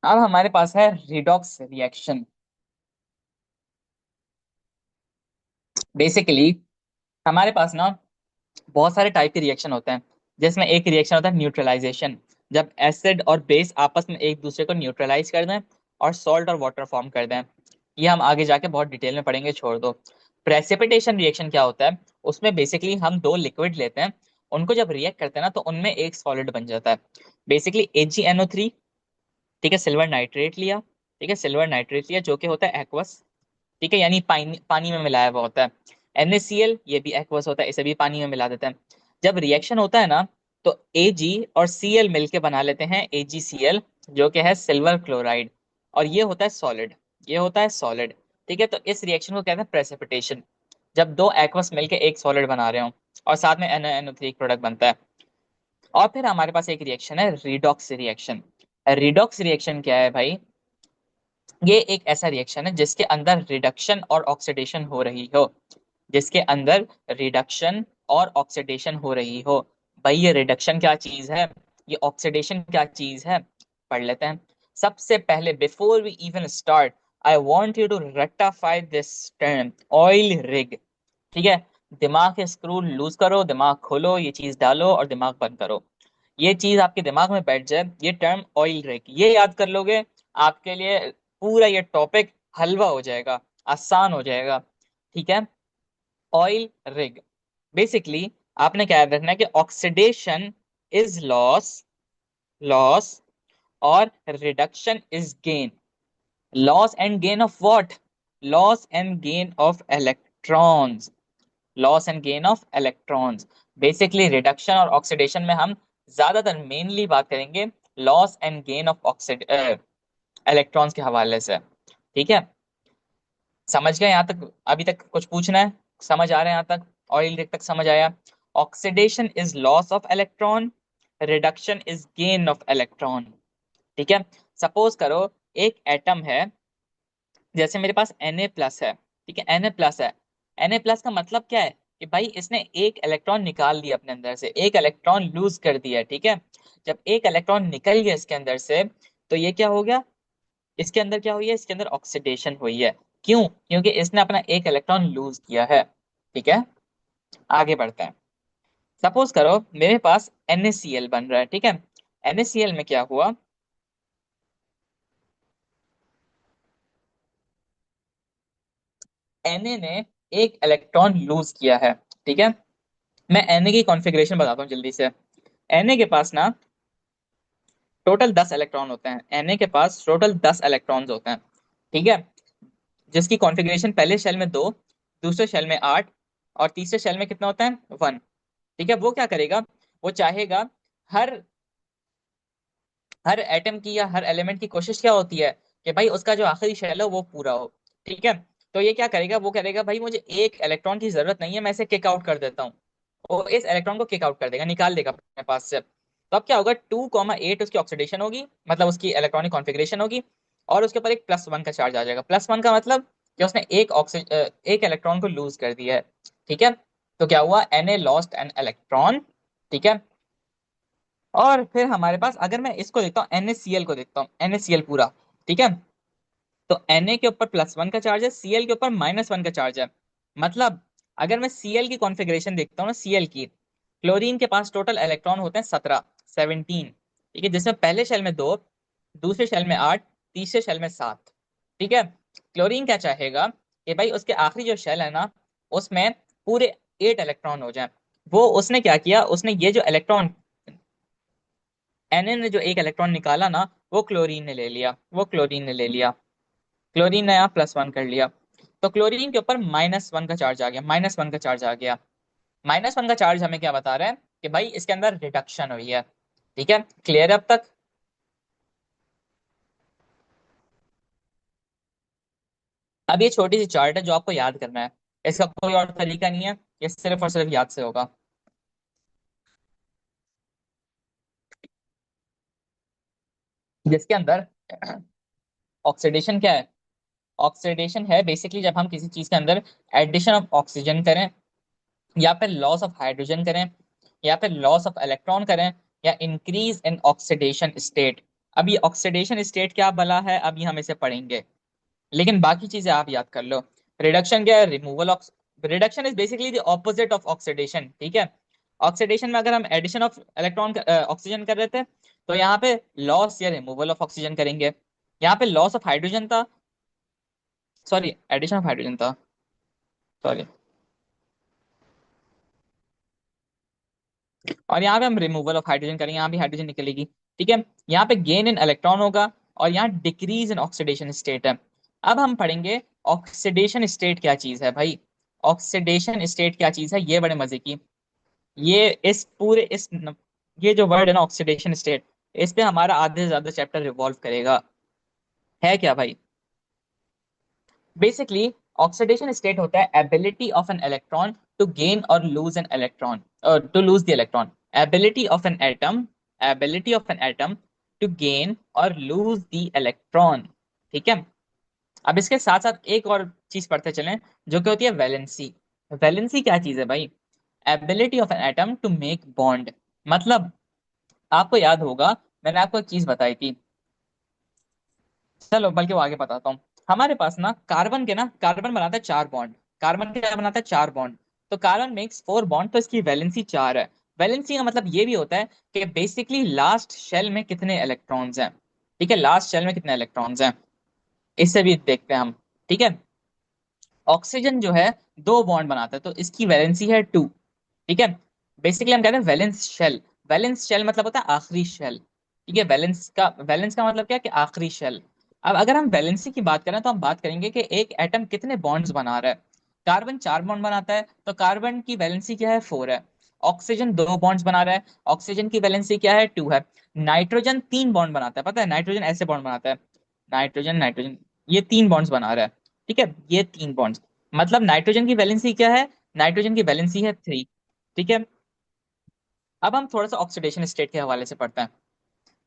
अब हमारे पास है रिडॉक्स रिएक्शन। बेसिकली हमारे पास ना बहुत सारे टाइप के रिएक्शन होते हैं, जिसमें एक रिएक्शन होता है न्यूट्रलाइजेशन। जब एसिड और बेस आपस में एक दूसरे को न्यूट्रलाइज कर दें और सॉल्ट और वाटर फॉर्म कर दें। ये हम आगे जाके बहुत डिटेल में पढ़ेंगे, छोड़ दो। प्रेसिपिटेशन रिएक्शन क्या होता है? उसमें बेसिकली हम दो लिक्विड लेते हैं, उनको जब रिएक्ट करते हैं ना तो उनमें एक सॉलिड बन जाता है। बेसिकली AgNO3, ठीक है, सिल्वर नाइट्रेट लिया। ठीक है, सिल्वर नाइट्रेट लिया जो कि होता है एक्वस। ठीक है, यानी पानी पानी में मिलाया हुआ होता है। NaCl ये भी एक्वस होता है, इसे भी पानी में मिला देते हैं। जब रिएक्शन होता है ना तो Ag और Cl मिलके बना लेते हैं AgCl, जो कि है सिल्वर क्लोराइड। और ये होता है सॉलिड, ये होता है सॉलिड। ठीक है, तो इस रिएक्शन को कहते हैं प्रेसिपिटेशन। जब दो एक्वस मिलके एक सॉलिड बना रहे हो और साथ में NaNO3 प्रोडक्ट बनता है। और फिर हमारे पास एक रिएक्शन है रिडॉक्स रिएक्शन। रिडॉक्स रिएक्शन क्या है भाई? ये एक ऐसा रिएक्शन है जिसके अंदर रिडक्शन और ऑक्सीडेशन हो रही हो, जिसके अंदर रिडक्शन और ऑक्सीडेशन हो रही हो। भाई ये रिडक्शन क्या चीज है, ये ऑक्सीडेशन क्या चीज है, पढ़ लेते हैं। सबसे पहले before we even start, I want you to rectify this term oil rig. ठीक है, दिमाग के स्क्रू लूज करो, दिमाग खोलो, ये चीज डालो और दिमाग बंद करो। ये चीज आपके दिमाग में बैठ जाए, ये टर्म ऑयल रिग ये याद कर लोगे, आपके लिए पूरा ये टॉपिक हलवा हो जाएगा, आसान हो जाएगा। ठीक है, ऑयल रिग। बेसिकली आपने क्या याद रखना है कि ऑक्सीडेशन इज लॉस, लॉस, और reduction is gain. Loss and gain of what? Loss and gain of electrons, loss and gain of electrons. Basically reduction और ऑक्सीडेशन में हम ज्यादातर मेनली बात करेंगे loss and gain of oxide electrons के हवाले से। ठीक है, समझ गए यहाँ तक? अभी तक कुछ पूछना है? समझ आ रहा है यहाँ तक? ऑयल तक समझ आया? Oxidation is loss of electron, reduction is gain of electron. ठीक है, सपोज करो एक एटम है, जैसे मेरे पास Na प्लस है। ठीक है, Na प्लस है। Na प्लस का मतलब क्या है कि भाई इसने एक इलेक्ट्रॉन निकाल दिया अपने अंदर से, एक इलेक्ट्रॉन लूज कर दिया। ठीक है, जब एक इलेक्ट्रॉन निकल गया इसके अंदर से तो ये क्या हो गया? इसके अंदर क्या हुई है? इसके अंदर ऑक्सीडेशन हुई है। क्यों? क्योंकि इसने अपना एक इलेक्ट्रॉन लूज किया है। ठीक है, आगे बढ़ते हैं। सपोज करो मेरे पास NaCl बन रहा है। ठीक है, NaCl में क्या हुआ? Na ने एक इलेक्ट्रॉन लूज किया है। ठीक है, मैं Na की कॉन्फ़िगरेशन बताता हूँ जल्दी से। Na के पास ना टोटल 10 इलेक्ट्रॉन होते हैं, Na के पास टोटल 10 इलेक्ट्रॉन्स होते हैं। ठीक है, जिसकी कॉन्फ़िगरेशन पहले शेल में 2, दूसरे शेल में 8, और तीसरे शेल में कितना होता है? 1। ठीक है, वो क्या करेगा? वो चाहेगा, हर हर एटम की या हर एलिमेंट की कोशिश क्या होती है कि भाई उसका जो आखिरी शेल है वो पूरा हो। ठीक है, तो ये क्या करेगा? वो करेगा भाई मुझे एक इलेक्ट्रॉन की जरूरत नहीं है, मैं इसे किक आउट कर देता हूँ। वो इस इलेक्ट्रॉन को किक आउट कर देगा, निकाल देगा अपने पास से। तो अब क्या होगा? 2,8 उसकी ऑक्सीडेशन होगी, मतलब उसकी इलेक्ट्रॉनिक कॉन्फ़िगरेशन होगी। और उसके ऊपर एक +1 का चार्ज आ जाएगा। +1 का मतलब कि उसने एक इलेक्ट्रॉन को लूज कर दिया है। ठीक है, तो क्या हुआ? Na lost N electron. ठीक है, और फिर हमारे पास अगर मैं इसको देखता हूँ, NaCl को देखता हूँ, NaCl पूरा। ठीक है, तो Na के ऊपर +1 का चार्ज है, Cl के ऊपर -1 का चार्ज है। मतलब अगर मैं Cl की कॉन्फ़िगरेशन देखता हूँ ना, Cl की, क्लोरीन के पास टोटल इलेक्ट्रॉन होते हैं 17। ठीक है, जिसमें पहले शेल में 2, दूसरे शेल में 8, तीसरे शेल में 7। ठीक है, क्लोरीन क्या चाहेगा कि भाई उसके आखिरी जो शेल है ना उसमें पूरे 8 इलेक्ट्रॉन हो जाए। वो उसने क्या किया? उसने ये जो इलेक्ट्रॉन, Na ने जो एक इलेक्ट्रॉन निकाला ना, वो क्लोरीन ने ले लिया, वो क्लोरीन ने ले लिया। क्लोरीन ने यहाँ +1 कर लिया। तो क्लोरीन के ऊपर -1 का चार्ज आ गया, -1 का चार्ज आ गया। -1 का चार्ज हमें क्या बता रहा है कि भाई इसके अंदर रिडक्शन हुई है। ठीक है, क्लियर है अब तक? अब ये छोटी सी चार्ट है जो आपको याद करना है, इसका कोई और तरीका नहीं है, ये सिर्फ और सिर्फ याद से होगा। जिसके अंदर ऑक्सीडेशन क्या है? ऑक्सीडेशन है बेसिकली जब हम किसी चीज के अंदर एडिशन ऑफ ऑक्सीजन करें, या फिर लॉस ऑफ हाइड्रोजन करें, या फिर लॉस ऑफ इलेक्ट्रॉन करें, या इंक्रीज इन ऑक्सीडेशन स्टेट। अब ये ऑक्सीडेशन स्टेट क्या भला है, अभी हम इसे पढ़ेंगे, लेकिन बाकी चीजें आप याद कर लो। रिडक्शन क्या है, removal of, reduction is basically the opposite of oxidation, ठीक है। ऑक्सीडेशन में अगर हम एडिशन ऑफ इलेक्ट्रॉन ऑक्सीजन कर रहे थे, तो यहाँ पे लॉस या रिमूवल ऑफ ऑक्सीजन करेंगे। यहाँ पे लॉस ऑफ हाइड्रोजन था, सॉरी एडिशन ऑफ हाइड्रोजन था, सॉरी, और यहाँ पे हम रिमूवल ऑफ हाइड्रोजन करेंगे, यहाँ भी हाइड्रोजन निकलेगी, ठीक है। यहाँ पे गेन इन इलेक्ट्रॉन होगा, और यहाँ डिक्रीज इन ऑक्सीडेशन स्टेट है। अब हम पढ़ेंगे ऑक्सीडेशन स्टेट क्या चीज है भाई। ऑक्सीडेशन स्टेट क्या चीज है, ये बड़े मजे की, ये इस पूरे इस ये जो वर्ड है ना ऑक्सीडेशन स्टेट, इस पे हमारा आधे से ज्यादा चैप्टर रिवॉल्व करेगा। है क्या भाई, बेसिकली ऑक्सीडेशन स्टेट होता है ability of an electron to gain और lose an electron, to lose the electron, ability of an atom, ability of an atom to gain और लूज द इलेक्ट्रॉन, ठीक है। अब इसके साथ साथ एक और चीज पढ़ते चलें, जो कि होती है वैलेंसी। वैलेंसी क्या चीज है भाई, ability of an atom to make bond. मतलब आपको याद होगा, मैंने आपको एक चीज बताई थी, चलो बल्कि वो आगे बताता हूँ। हमारे पास ना कार्बन के ना, कार्बन बनाता है चार बॉन्ड, कार्बन क्या बनाता है, चार बॉन्ड। तो कार्बन मेक्स फोर बॉन्ड, तो इसकी वैलेंसी चार है। वैलेंसी का मतलब ये भी होता है कि बेसिकली लास्ट शेल में कितने इलेक्ट्रॉन्स हैं, ठीक है, लास्ट शेल में कितने इलेक्ट्रॉन्स हैं, इससे भी देखते हैं हम, ठीक है। ऑक्सीजन जो है दो बॉन्ड बनाता है, तो इसकी वैलेंसी है टू, ठीक है। बेसिकली हम कहते हैं वैलेंस शेल, वैलेंस शेल मतलब होता है आखिरी शेल, ठीक है। वैलेंस का मतलब क्या है कि आखिरी शेल। अब अगर हम वैलेंसी की बात करें, तो हम बात करेंगे कि एक एटम कितने बॉन्ड्स बना रहा है। कार्बन चार बॉन्ड बनाता है, तो कार्बन की वैलेंसी क्या है, फोर है। ऑक्सीजन दो बॉन्ड्स बना रहा है, ऑक्सीजन की वैलेंसी क्या है, टू है। नाइट्रोजन तीन बॉन्ड बनाता है, पता है नाइट्रोजन ऐसे बॉन्ड बनाता है, नाइट्रोजन नाइट्रोजन, ये तीन बॉन्ड्स बना रहा है, ठीक है, ये तीन बॉन्ड्स, मतलब नाइट्रोजन की वैलेंसी क्या है, नाइट्रोजन की वैलेंसी है थ्री, ठीक है। अब हम थोड़ा सा ऑक्सीडेशन स्टेट के हवाले से पढ़ते हैं।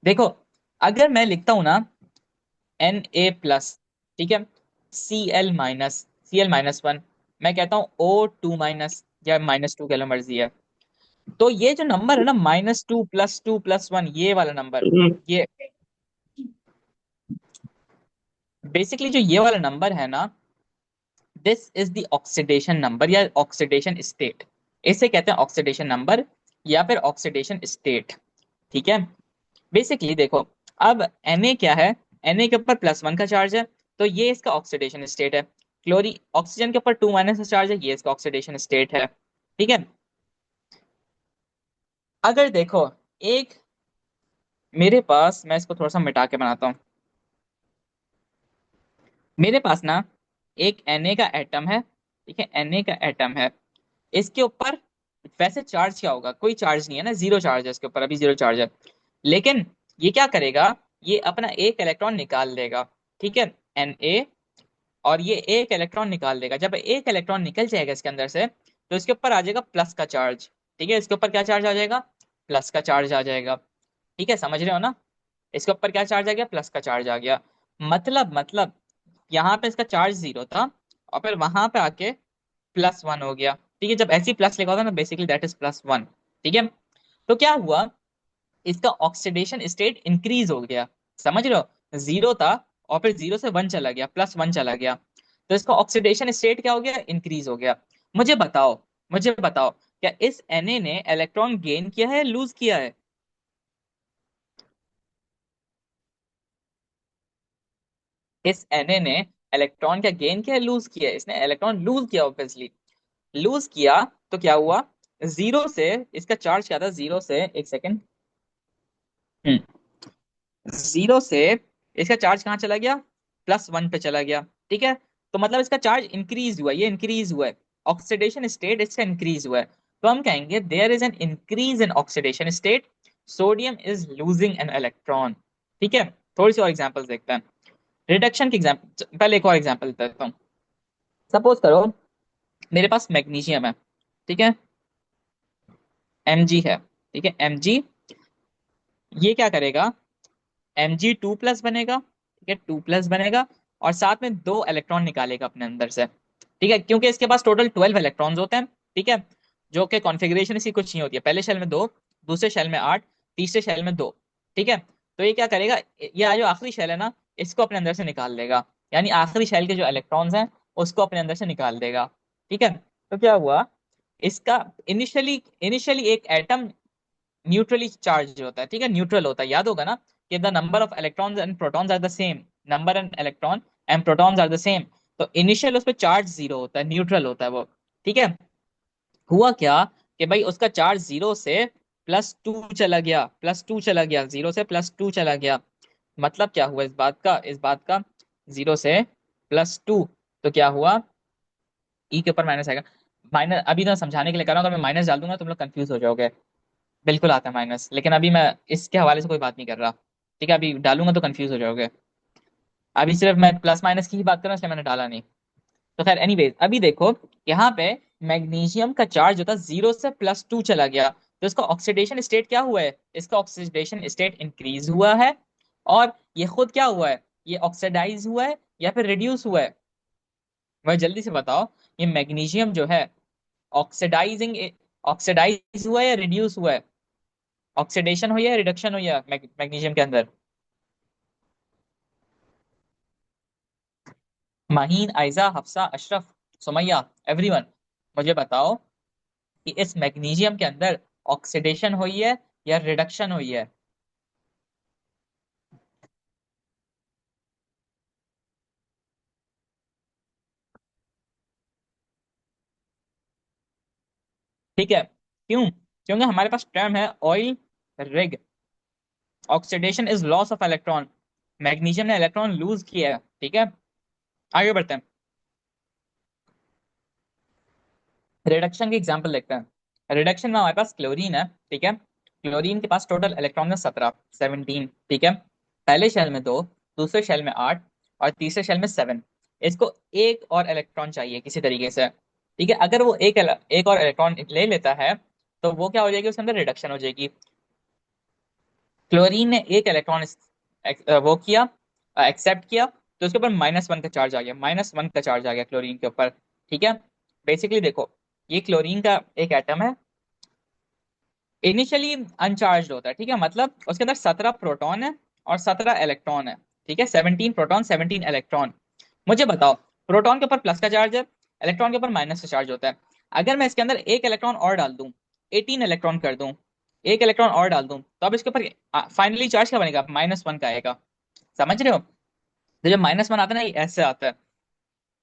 देखो, अगर मैं लिखता हूं ना Na+, ठीक है, Cl-, Cl-1, मैं कहता हूँ O2-, या -2 कह लो मर्जी है, तो ये जो नंबर है ना -2 + 2 + 1, ये वाला नंबर, ये बेसिकली जो ये वाला नंबर है ना, this is the oxidation number या ऑक्सीडेशन स्टेट, इसे कहते हैं ऑक्सीडेशन नंबर या फिर ऑक्सीडेशन स्टेट, ठीक है। बेसिकली देखो, अब Na क्या है, Na के ऊपर +1 का चार्ज है, तो ये इसका ऑक्सीडेशन स्टेट है। क्लोरी ऑक्सीजन के ऊपर 2- का चार्ज है, ये इसका ऑक्सीडेशन स्टेट है, ठीक है। अगर देखो, एक मेरे पास, मैं इसको थोड़ा सा मिटा के बनाता हूँ, मेरे पास ना एक Na का एटम है, ठीक है, Na का एटम है, इसके ऊपर वैसे चार्ज क्या होगा, कोई चार्ज नहीं है ना, जीरो चार्ज है इसके ऊपर, अभी जीरो चार्ज है। लेकिन ये क्या करेगा, ये अपना एक इलेक्ट्रॉन निकाल देगा, ठीक है, Na, और ये एक इलेक्ट्रॉन निकाल देगा। जब एक इलेक्ट्रॉन निकल जाएगा इसके अंदर से, तो इसके ऊपर आ जाएगा प्लस का चार्ज, ठीक है, इसके ऊपर क्या चार्ज आ जाएगा, प्लस का चार्ज आ जाएगा, ठीक है, समझ रहे हो ना। इसके ऊपर क्या चार्ज आ गया, प्लस का चार्ज आ गया। मतलब यहाँ पे इसका चार्ज जीरो था, और फिर वहां पे आके +1 हो गया, ठीक है। जब ऐसी प्लस लिखा होता है ना, बेसिकली दैट इज +1, ठीक है। तो क्या हुआ, इसका ऑक्सीडेशन स्टेट इंक्रीज हो गया, समझ रहे हो, जीरो था और फिर जीरो से वन चला गया, +1 चला गया, तो इसका ऑक्सीडेशन स्टेट क्या हो गया, इंक्रीज हो गया। मुझे बताओ, मुझे बताओ, क्या इस Na ने इलेक्ट्रॉन गेन किया है, लूज किया है, इस Na ने इलेक्ट्रॉन क्या गेन किया है, लूज किया है, इसने इलेक्ट्रॉन लूज किया ऑब्वियसली, लूज किया, तो क्या हुआ, जीरो से, इसका चार्ज क्या था, जीरो से, एक सेकेंड, जीरो से इसका चार्ज कहाँ चला गया, +1 पे चला गया, ठीक है। तो मतलब इसका चार्ज इंक्रीज हुआ, ये इंक्रीज हुआ है, ऑक्सीडेशन स्टेट इसका इंक्रीज हुआ है। तो हम कहेंगे there is an increase in oxidation state, sodium is losing an electron, ठीक है। थोड़ी सी और एग्जांपल्स देखते हैं, रिडक्शन की एग्जांपल, पहले एक और एग्जांपल देता हूँ। सपोज करो मेरे पास मैग्नीशियम है, ठीक है, Mg है, ठीक है, Mg, ये क्या करेगा, Mg2+ बनेगा, ठीक है, 2+ बनेगा, और साथ में दो इलेक्ट्रॉन निकालेगा अपने अंदर से, ठीक है, क्योंकि इसके पास टोटल 12 इलेक्ट्रॉन्स होते हैं, ठीक है, जो कि कॉन्फ़िगरेशन इसकी कुछ नहीं होती है, पहले शेल में दो, दूसरे शेल में 8, तीसरे शेल में दो, ठीक है। तो ये क्या करेगा, ये जो आखिरी शेल है ना, इसको अपने अंदर से निकाल लेगा, यानी आखिरी शेल के जो इलेक्ट्रॉन्स हैं उसको अपने अंदर से निकाल देगा। ठीक है। तो क्या हुआ, इसका इनिशियली इनिशियली एक एटम न्यूट्रली चार्ज होता है, ठीक है, न्यूट्रल होता है, याद होगा ना कि the number of electrons and protons are the same, number and electron and protons are the same. तो इनिशियल उस पर चार्ज जीरो होता है, न्यूट्रल होता है वो। ठीक है। हुआ क्या कि भाई उसका चार्ज जीरो से +2 चला गया, +2 चला गया, जीरो से +2 चला गया। मतलब क्या हुआ इस बात का, जीरो से +2, तो क्या हुआ, ई के ऊपर माइनस आएगा। माइनस अभी तो समझाने के लिए कर रहा हूँ, अगर मैं माइनस डाल दूंगा तुम लोग कंफ्यूज हो जाओगे। बिल्कुल आता है माइनस, लेकिन अभी मैं इसके हवाले से कोई बात नहीं कर रहा। ठीक है, अभी डालूंगा तो कंफ्यूज हो जाओगे। अभी सिर्फ मैं प्लस माइनस की ही बात कर रहा हूँ, इसलिए मैंने डाला नहीं। तो खैर एनीवेज, अभी देखो यहाँ पे मैग्नीशियम का चार्ज जो था जीरो से +2 चला गया, तो इसका ऑक्सीडेशन स्टेट क्या हुआ है, इसका ऑक्सीडेशन स्टेट इंक्रीज हुआ है। और ये खुद क्या हुआ है, ये ऑक्सीडाइज हुआ है या फिर रिड्यूस हुआ है। वह जल्दी से बताओ, ये मैग्नीशियम जो है ऑक्सीडाइजिंग ऑक्सीडाइज हुआ है या रिड्यूस हुआ है, ऑक्सीडेशन हुई है या रिडक्शन हुई है मैग्नीशियम के अंदर। माहीन, आयजा, हफ्सा, अशरफ, सुमैया, एवरीवन, मुझे बताओ कि इस मैग्नीशियम के अंदर ऑक्सीडेशन हुई है या रिडक्शन हुई है। ठीक है, क्यों, क्योंकि हमारे पास टर्म है oil rig, oxidation is loss of electron, magnesium ने इलेक्ट्रॉन लूज किया है। ठीक है, आगे बढ़ते हैं, रिडक्शन की एग्जांपल देखते हैं। रिडक्शन में हमारे पास क्लोरीन है, ठीक है, क्लोरीन के पास टोटल इलेक्ट्रॉन है 17। ठीक है, पहले शेल में दो, दूसरे शेल में 8, और तीसरे शेल में 7। इसको एक और इलेक्ट्रॉन चाहिए किसी तरीके से। ठीक है, अगर वो एक और इलेक्ट्रॉन ले लेता है तो वो क्या हो जाएगी, उसके अंदर रिडक्शन हो जाएगी। क्लोरीन ने एक इलेक्ट्रॉन वो किया, एक्सेप्ट किया, तो उसके ऊपर -1 का चार्ज आ गया, -1 का चार्ज आ गया क्लोरीन के ऊपर। ठीक है, बेसिकली देखो, ये क्लोरीन का एक एटम है, इनिशियली अनचार्ज होता है, ठीक है, मतलब उसके अंदर 17 प्रोटॉन है और 17 इलेक्ट्रॉन है। ठीक है, 17 प्रोटॉन, 17 इलेक्ट्रॉन। मुझे बताओ, प्रोटॉन के ऊपर प्लस का चार्ज है, इलेक्ट्रॉन के ऊपर माइनस का चार्ज होता है। अगर मैं इसके अंदर एक इलेक्ट्रॉन और डाल दूं, 18 इलेक्ट्रॉन कर दूं, एक इलेक्ट्रॉन और डाल दूं, तो अब इसके ऊपर फाइनली चार्ज क्या बनेगा, -1 का आएगा। समझ रहे हो, तो जब -1 आता है ना, ये ऐसे आता है।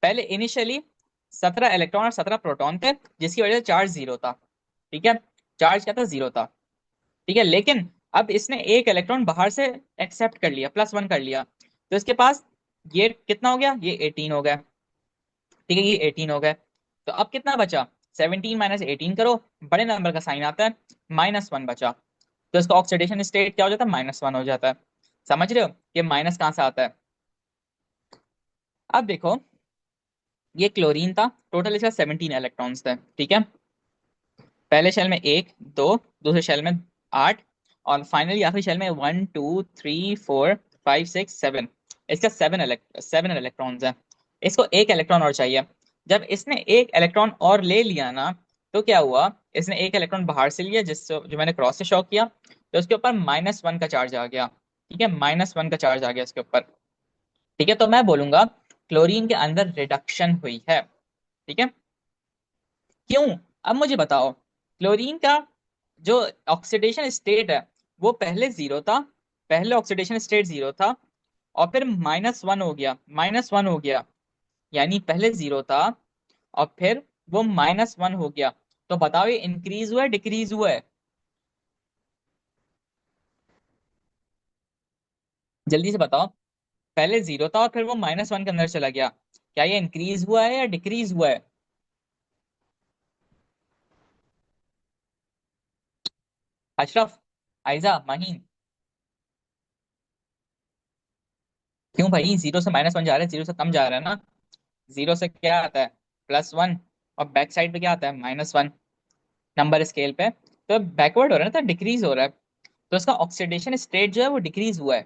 पहले इनिशियली 17 इलेक्ट्रॉन और 17 प्रोटॉन थे, जिसकी वजह से चार्ज जीरो था। ठीक है, चार्ज क्या था, जीरो था। ठीक है, लेकिन अब इसने एक इलेक्ट्रॉन बाहर से एक्सेप्ट कर लिया, +1 कर लिया, तो इसके पास ये कितना हो गया, ये 18 हो गया। ठीक है, ये 18 हो गए, तो अब कितना बचा, 17 - 18 करो, बड़े नंबर का साइन आता है, -1 बचा, तो इसका ऑक्सीडेशन स्टेट क्या हो जाता है, -1 हो जाता है। समझ रहे हो कि माइनस कहाँ से आता है। अब देखो, ये क्लोरीन था, टोटल इसका 17 इलेक्ट्रॉन्स थे। ठीक है, पहले शेल में एक, दो, दूसरे शेल में 8, और फाइनली आखिरी शेल में 1 2 3 4 5 6 7। इसका 7 इलेक्ट्रॉन्स है। इसको एक इलेक्ट्रॉन और चाहिए। जब इसने एक इलेक्ट्रॉन और ले लिया ना, तो क्या हुआ, इसने एक इलेक्ट्रॉन बाहर से लिया, जिससे जो मैंने क्रॉस से शो किया, तो उसके ऊपर -1 का चार्ज आ गया। ठीक है, -1 का चार्ज आ गया इसके ऊपर। ठीक है, तो मैं बोलूंगा क्लोरीन के अंदर रिडक्शन हुई है। ठीक है, क्यों, अब मुझे बताओ, क्लोरीन का जो ऑक्सीडेशन स्टेट है वो पहले जीरो था, पहले ऑक्सीडेशन स्टेट जीरो था, और फिर -1 हो गया, -1 हो गया, यानी पहले जीरो था और फिर वो -1 हो गया। तो बताओ ये इंक्रीज हुआ है, डिक्रीज हुआ है, जल्दी से बताओ। पहले जीरो था और फिर वो -1 के अंदर चला गया, क्या ये इंक्रीज हुआ है या डिक्रीज हुआ है। अशरफ, आयजा, माहीन, क्यों भाई, जीरो से -1 जा रहा है, जीरो से कम जा रहा है ना। जीरो से क्या आता है, +1, और बैक साइड पे क्या आता है, -1, नंबर स्केल पे। तो बैकवर्ड हो रहा है ना, तो डिक्रीज हो रहा है, तो इसका ऑक्सीडेशन स्टेट जो है वो डिक्रीज हुआ है।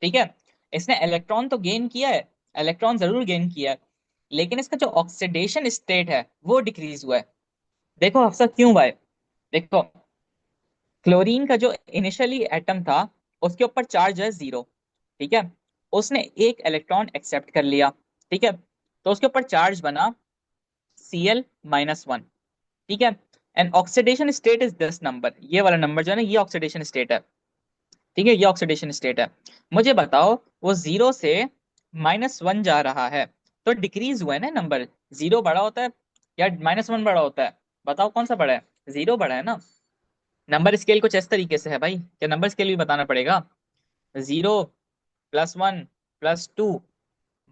ठीक है, इसने इलेक्ट्रॉन तो गेन किया है, इलेक्ट्रॉन जरूर गेन किया है, लेकिन इसका जो ऑक्सीडेशन स्टेट है वो डिक्रीज हुआ है। देखो अफसर क्यों भाई, देखो, क्लोरीन का जो इनिशियली एटम था उसके ऊपर चार्ज है 0, ठीक है। उसने एक इलेक्ट्रॉन एक्सेप्ट कर लिया, ठीक है, तो उसके ऊपर चार्ज बना Cl-1, ठीक है। And oxidation state is this number, ये वाला नंबर जो है ना, ये ऑक्सीडेशन स्टेट है, ठीक है, ये ऑक्सीडेशन स्टेट है। मुझे बताओ, वो 0 से -1 जा रहा है, तो डिक्रीज हुआ है ना नंबर। 0 बड़ा होता है या -1 बड़ा होता है? बताओ कौन सा बड़ा है? 0 बड़ा है ना। नंबर स्केल कुछ इस तरीके से है भाई, क्या नंबर स्केल भी बताना पड़ेगा? 0, +1, +2,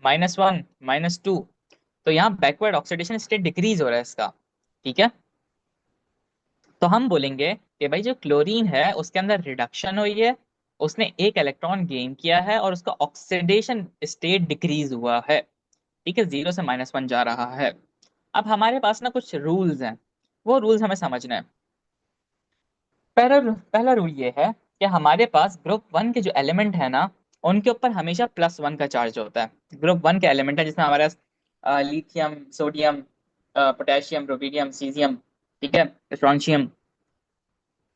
-1, -2। तो यहाँ बैकवर्ड ऑक्सीडेशन स्टेट डिक्रीज हो रहा है इसका, ठीक है। तो हम बोलेंगे कि भाई जो क्लोरीन है उसके अंदर रिडक्शन हुई है, उसने एक इलेक्ट्रॉन गेन किया है और उसका ऑक्सीडेशन स्टेट डिक्रीज हुआ है, ठीक है, 0 से -1 जा रहा है। अब हमारे पास ना कुछ रूल्स हैं, वो रूल्स हमें समझना है। पहला रूल ये है कि हमारे पास ग्रुप 1 के जो एलिमेंट है ना, उनके ऊपर हमेशा +1 का चार्ज होता है। ग्रुप 1 के एलिमेंट है जिसमें हमारे पास lithium, sodium, potassium, rubidium, caesium, ठीक है, स्ट्रोंशियम।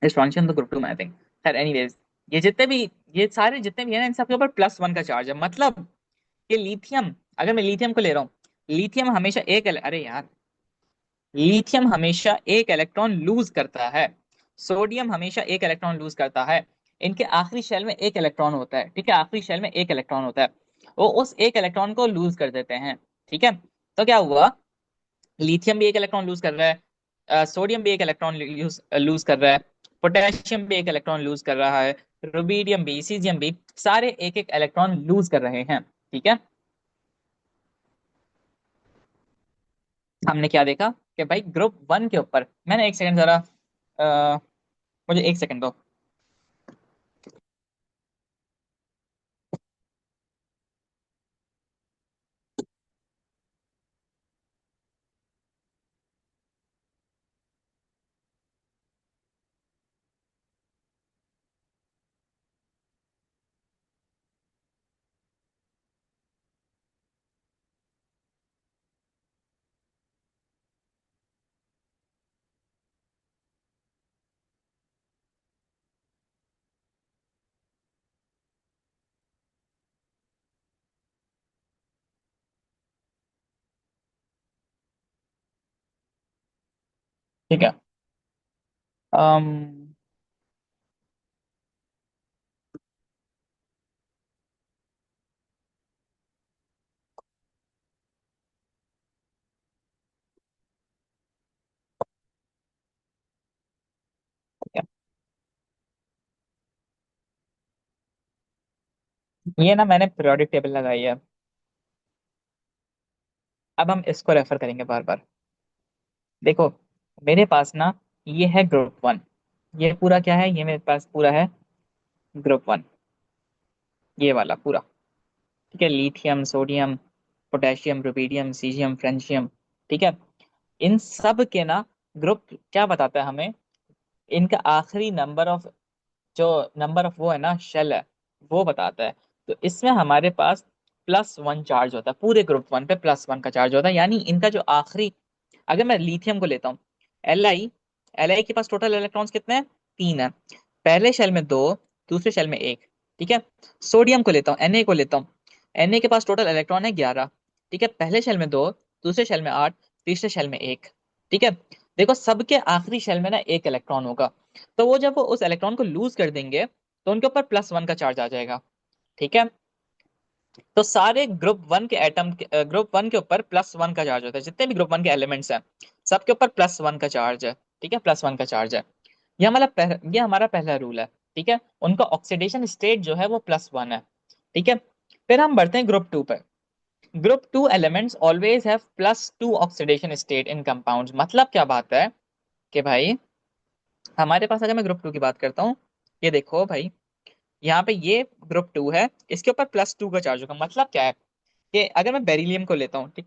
स्ट्रोंशियम तो ग्रुप 2 में आई थिंक। खैर एनीवेज, ये जितने भी, ये सारे जितने भी है ना, इन सबके ऊपर +1 का चार्ज है। मतलब कि लिथियम, अगर मैं लिथियम को ले रहा हूँ, लिथियम हमेशा अरे यार, लिथियम हमेशा एक इलेक्ट्रॉन लूज करता है, सोडियम हमेशा एक इलेक्ट्रॉन लूज करता है। इनके आखिरी शेल में एक इलेक्ट्रॉन होता है, ठीक है, आखिरी शेल में एक इलेक्ट्रॉन होता है। वो उस एक इलेक्ट्रॉन को लूज कर देते हैं, ठीक है। तो क्या हुआ, लिथियम भी एक इलेक्ट्रॉन लूज कर रहा है, सोडियम भी एक इलेक्ट्रॉन लूज लूज कर रहा है, पोटेशियम भी एक इलेक्ट्रॉन लूज कर रहा है, रुबिडियम भी, सीजियम भी, सारे एक एक इलेक्ट्रॉन लूज कर रहे हैं, ठीक है। हमने क्या देखा कि भाई ग्रुप 1 के ऊपर, मैंने एक सेकंड जरा, अ, मुझे एक सेकंड दो। ठीक है। अम ठीक है। ये ना मैंने पीरियोडिक टेबल लगाई है, अब हम इसको रेफर करेंगे बार बार। देखो, मेरे पास ना ये है ग्रुप 1, ये पूरा क्या है, ये मेरे पास पूरा है ग्रुप 1, ये वाला पूरा, ठीक है, lithium, sodium, potassium, rubidium, caesium, francium, ठीक है। इन सब के ना ग्रुप क्या बताता है हमें, इनका आखिरी नंबर ऑफ, जो नंबर ऑफ वो है ना शेल है, वो बताता है। तो इसमें हमारे पास +1 चार्ज होता है, पूरे ग्रुप 1 पे +1 का चार्ज होता है, यानी इनका जो आखिरी, अगर मैं लिथियम को लेता हूँ, एल आई के पास टोटल इलेक्ट्रॉन्स कितने हैं? 3 है। पहले शेल में 2, दूसरे शेल में 1, ठीक है। सोडियम को लेता हूँ, Na को लेता हूँ, Na के पास टोटल इलेक्ट्रॉन है 11, ठीक है। पहले शेल में 2, दूसरे शेल में 8, तीसरे शेल में 1, ठीक है। देखो सबके आखिरी शेल में ना एक इलेक्ट्रॉन होगा, तो वो जब वो उस इलेक्ट्रॉन को लूज कर देंगे तो उनके ऊपर +1 का चार्ज आ जाएगा, ठीक है। तो सारे ग्रुप 1 के ऊपर +1 का चार्ज होता है, जितने भी ग्रुप 1 के एलिमेंट्स हैं सबके ऊपर +1 का चार्ज है, ठीक है, +1 का चार्ज है। ये हमारा पहला रूल है, ठीक है। उनका ऑक्सीडेशन स्टेट जो है वो +1 है, ठीक है। फिर हम बढ़ते हैं ग्रुप 2 पे। Group 2 elements always have +2 oxidation state in compounds. मतलब क्या बात है कि भाई, हमारे पास अगर मैं ग्रुप 2 की बात करता हूँ, ये देखो भाई, यहाँ पे ये ग्रुप 2 है, इसके ऊपर +2 का चार्ज होगा। मतलब क्या है कि अगर मैं बेरिलियम को लेता हूँ, ठीक,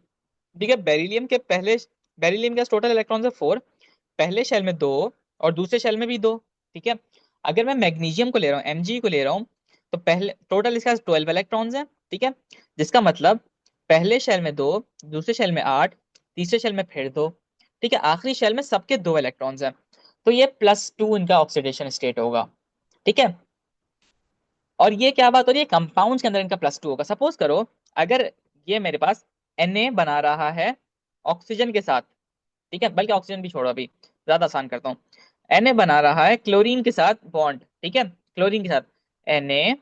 ठीक है, बेरिलियम के टोटल इलेक्ट्रॉन है 4, पहले शेल में 2 और दूसरे शेल में भी 2, ठीक है। अगर मैं मैग्नीशियम को ले रहा हूँ, Mg को ले रहा हूँ, तो पहले टोटल इसका 12 इलेक्ट्रॉन्स है, ठीक है। जिसका मतलब पहले शेल में 2, दूसरे शेल में 8, तीसरे शेल में फिर 2, ठीक है, आखिरी शेल में सबके 2 इलेक्ट्रॉन्स हैं। तो ये +2 इनका ऑक्सीडेशन स्टेट होगा, ठीक है। और ये क्या बात हो रही है, कंपाउंड्स के अंदर इनका प्लस 2 होगा। सपोज करो अगर ये मेरे पास Na बना रहा है ऑक्सीजन के साथ, ठीक है, बल्कि ऑक्सीजन भी छोड़ो, अभी ज्यादा आसान करता हूँ। Na बना रहा है क्लोरीन के साथ बॉन्ड, ठीक है, क्लोरीन के साथ NaCl,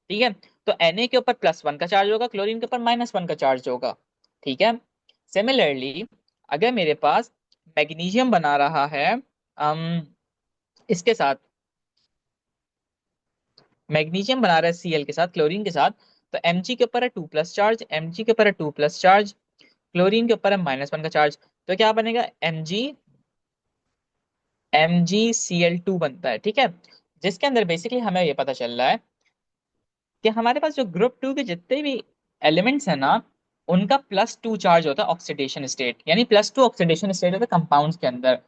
ठीक है। तो Na के ऊपर +1 का चार्ज होगा, क्लोरीन के ऊपर -1 का चार्ज होगा, ठीक है। सिमिलरली अगर मेरे पास मैग्नीशियम बना रहा है इसके साथ, मैग्नीशियम बना रहा है Cl के साथ, क्लोरीन के साथ, तो Mg के ऊपर है 2+ चार्ज, Mg के ऊपर है 2+ चार्ज, क्लोरीन के ऊपर है -1 का चार्ज। तो क्या बनेगा, MgCl2 बनता है, ठीक है। जिसके अंदर बेसिकली हमें ये पता चल रहा है कि हमारे पास जो ग्रुप 2 के जितने भी एलिमेंट्स हैं ना, उनका +2 चार्ज होता है ऑक्सीडेशन स्टेट, यानी +2 ऑक्सीडेशन स्टेट होता है कंपाउंड्स के अंदर।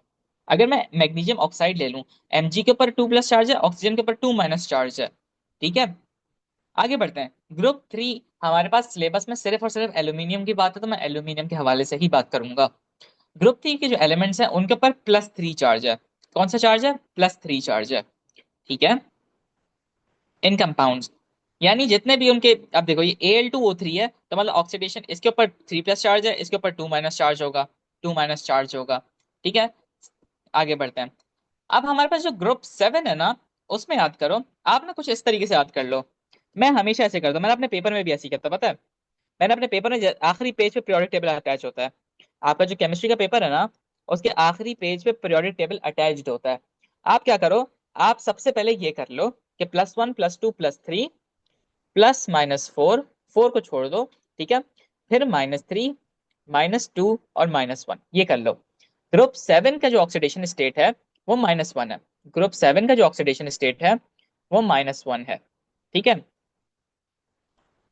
अगर मैं मैग्नीशियम ऑक्साइड ले लूं, Mg के ऊपर 2+ चार्ज है, ऑक्सीजन के ऊपर 2- चार्ज है, ठीक है। आगे बढ़ते हैं। ग्रुप 3 हमारे पास सिलेबस में सिर्फ और सिर्फ एल्यूमिनियम की बात है, तो मैं एल्यूमिनियम के हवाले से ही बात करूंगा। ग्रुप 3 के जो एलिमेंट्स हैं उनके ऊपर +3 चार्ज है। कौन सा चार्ज है, +3 चार्ज है, ठीक है, इन कंपाउंड्स। यानी जितने भी उनके, अब देखो ये Al2O3 है, तो मतलब ऑक्सीडेशन इसके ऊपर 3+ चार्ज है, इसके ऊपर 2- चार्ज होगा, 2- चार्ज होगा, ठीक है। आगे बढ़ते हैं। अब हमारे पास जो ग्रुप 7 है ना, उसमें याद करो, आप ना कुछ इस तरीके से याद कर लो। मैं हमेशा ऐसे करता हूँ, मैंने अपने पेपर में भी ऐसे ही करता, पता है। मैंने अपने पेपर में आखिरी पेज पे पीरियोडिक टेबल अटैच होता है। आपका जो केमिस्ट्री का पेपर है ना, उसके आखिरी पेज पे पीरियोडिक टेबल अटैच्ड होता है। आप क्या करो, आप सबसे पहले ये कर लो कि +1 +2 +3 +-4, 4 को छोड़ दो, ठीक है, फिर -3 -2 और -1, ये कर लो। ग्रुप 7 का जो ऑक्सीडेशन स्टेट है वो -1 है। ग्रुप 7 का जो ऑक्सीडेशन स्टेट है वो -1 है, ठीक है।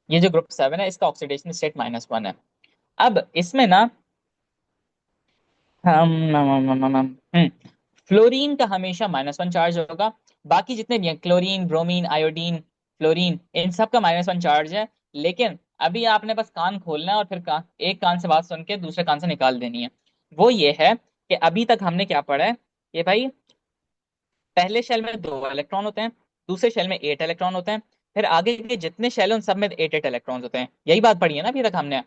ये जो ग्रुप 7 है इसका ऑक्सीडेशन स्टेट -1 है। अब इसमें ना फ्लोरीन का हमेशा -1 चार्ज होगा। बाकी जितने भी हैं, क्लोरीन, ब्रोमीन, आयोडीन, फ्लोरीन, इन सब का -1 चार्ज है। लेकिन अभी आपने बस कान खोलना है और फिर एक कान से बात सुन के दूसरे कान से निकाल देनी है। वो ये है कि अभी तक हमने क्या पढ़ा है कि भाई पहले शेल में 2 इलेक्ट्रॉन होते हैं, दूसरे शेल में 8 इलेक्ट्रॉन होते हैं, फिर आगे के जितने शेल हैं उन सब में 8 इलेक्ट्रॉन होते हैं। यही बात पढ़ी है ना अभी तक हमने।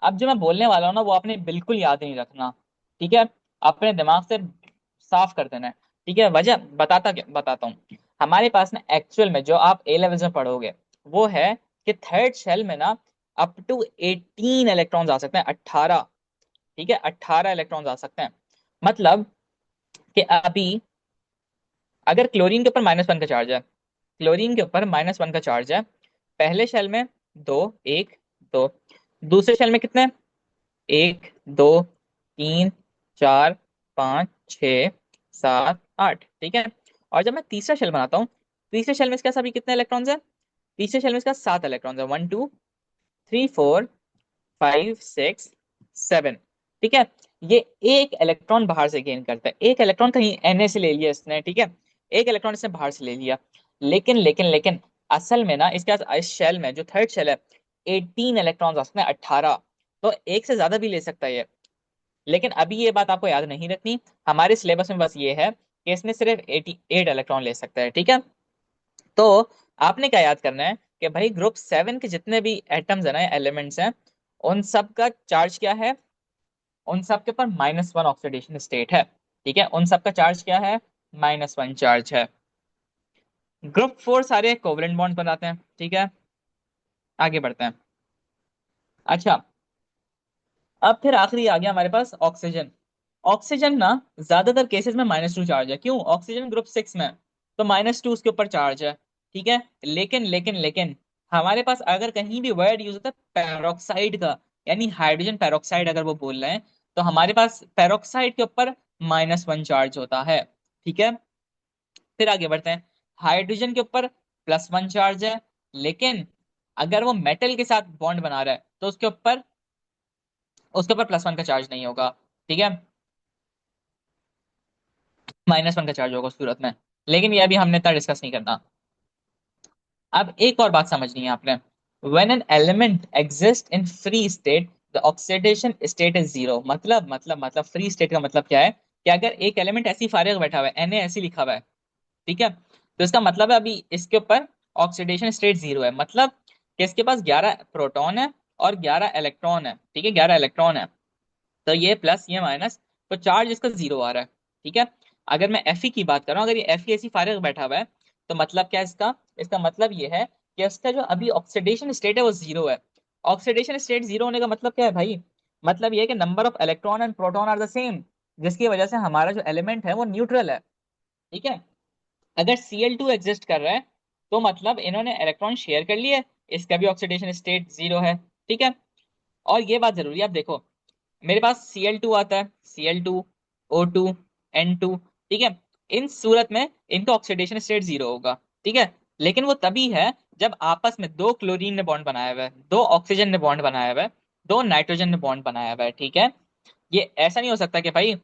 अब जो मैं बोलने वाला हूँ ना वो आपने बिल्कुल याद नहीं रखना, ठीक है, अपने दिमाग से साफ कर देना है, ठीक है। वजह बताता हूँ। हमारे पास ना एक्चुअल में जो आप A लेवल्स में पढ़ोगे वो है कि थर्ड शेल में ना अप टू 18 इलेक्ट्रॉन्स आ सकते हैं, 18, ठीक है, 18 इलेक्ट्रॉन्स आ सकते हैं। मतलब कि अभी अगर क्लोरीन के ऊपर -1 का चार्ज है, क्लोरीन के ऊपर -1 का चार्ज है, पहले शेल में दो, एक, दो, दूसरे शेल में कितने, 1 2 3 4 5 6 7 8, ठीक है। और जब मैं तीसरा शेल बनाता हूँ, तीसरे शेल में इसका सभी कितने इलेक्ट्रॉन्स है, तीसरे शेल में इसका 7 इलेक्ट्रॉन्स है, 1 2 3 4 5 6 7, ठीक है। ये एक इलेक्ट्रॉन बाहर से गेन करता है, एक इलेक्ट्रॉन कहीं Na से ले लिया इसने, ठीक है, एक इलेक्ट्रॉन इसने बाहर से ले लिया। लेकिन असल में ना इसके पास इस शेल में जो थर्ड शेल है 18 इलेक्ट्रॉन्स आ सकते हैं, 18। तो एक से ज्यादा भी ले सकता है ये। लेकिन अभी ये बात आपको याद नहीं रखनी, हमारे सिलेबस में बस ये है कि इसमें सिर्फ 88 इलेक्ट्रॉन ले सकता है, ठीक है। तो आपने क्या याद करना है कि भाई ग्रुप 7 के जितने भी एटम्स है ना, एलिमेंट्स हैं, उन सब का चार्ज क्या है, उन सब के ऊपर -1 ऑक्सीडेशन स्टेट है, ठीक है, उन सब का चार्ज क्या है, -1 चार्ज है। ग्रुप 4 सारे कोवलेंट बॉन्ड बनाते हैं, ठीक है। आगे बढ़ते हैं। अच्छा, अब फिर आखिरी आ गया हमारे पास ऑक्सीजन। ऑक्सीजन ना ज्यादातर केसेस में -2 चार्ज है, क्यों, ऑक्सीजन ग्रुप 6 में है, तो -2 उसके ऊपर चार्ज है, ठीक है। लेकिन हमारे पास अगर कहीं भी वर्ड यूज होता है पेरोक्साइड का, यानी हाइड्रोजन पेरोक्साइड अगर वो बोल रहे हैं, तो हमारे पास पेरोक्साइड के ऊपर -1 चार्ज होता है, ठीक है। फिर आगे बढ़ते हैं। हाइड्रोजन के ऊपर +1 चार्ज है, लेकिन अगर वो मेटल के साथ बॉन्ड बना रहा है तो उसके ऊपर +1 का चार्ज नहीं होगा, ठीक है, -1 का चार्ज होगा उस सूरत में। लेकिन ये अभी हमने इतना डिस्कस नहीं करना। अब एक और बात समझनी है आपने। When an element exist in free state the oxidation state is 0। मतलब फ्री स्टेट का मतलब क्या है कि अगर एक एलिमेंट ऐसी फारिग बैठा हुआ है, Na ऐसी लिखा हुआ है, ठीक है, तो इसका मतलब है अभी इसके ऊपर ऑक्सीडेशन स्टेट जीरो है, मतलब कि इसके पास 11 प्रोटॉन है और 11 इलेक्ट्रॉन है, ठीक है, 11 इलेक्ट्रॉन है। तो ये प्लस ये माइनस, तो चार्ज इसका जीरो आ रहा है, ठीक है। अगर मैं एफ की बात कर रहा हूँ, अगर ये एफ ऐसी फारिग बैठा हुआ है, तो मतलब क्या है इसका, इसका मतलब ये है कि इसका जो अभी ऑक्सीडेशन स्टेट है वो जीरो है। ऑक्सीडेशन स्टेट जीरो होने का मतलब क्या है भाई, मतलब ये है कि number of electron and proton are the same, जिसकी वजह से हमारा जो एलिमेंट है वो न्यूट्रल है, ठीक है। अगर Cl2 एग्जिस्ट कर रहा है तो मतलब इन्होंने इलेक्ट्रॉन शेयर कर लिए, इसका भी ऑक्सीडेशन स्टेट जीरो है, ठीक है। और ये बात जरूरी है, आप देखो मेरे पास Cl2 आता है, Cl2 O2 N2, ठीक है। इन सूरत में इनका ऑक्सीडेशन स्टेट जीरो होगा, ठीक है। लेकिन वो तभी है जब आपस में दो क्लोरीन ने बॉन्ड बनाया हुआ है, दो ऑक्सीजन ने बॉन्ड बनाया हुआ है, दो नाइट्रोजन ने बॉन्ड बनाया हुआ है, ठीक है। ये ऐसा नहीं हो सकता कि भाई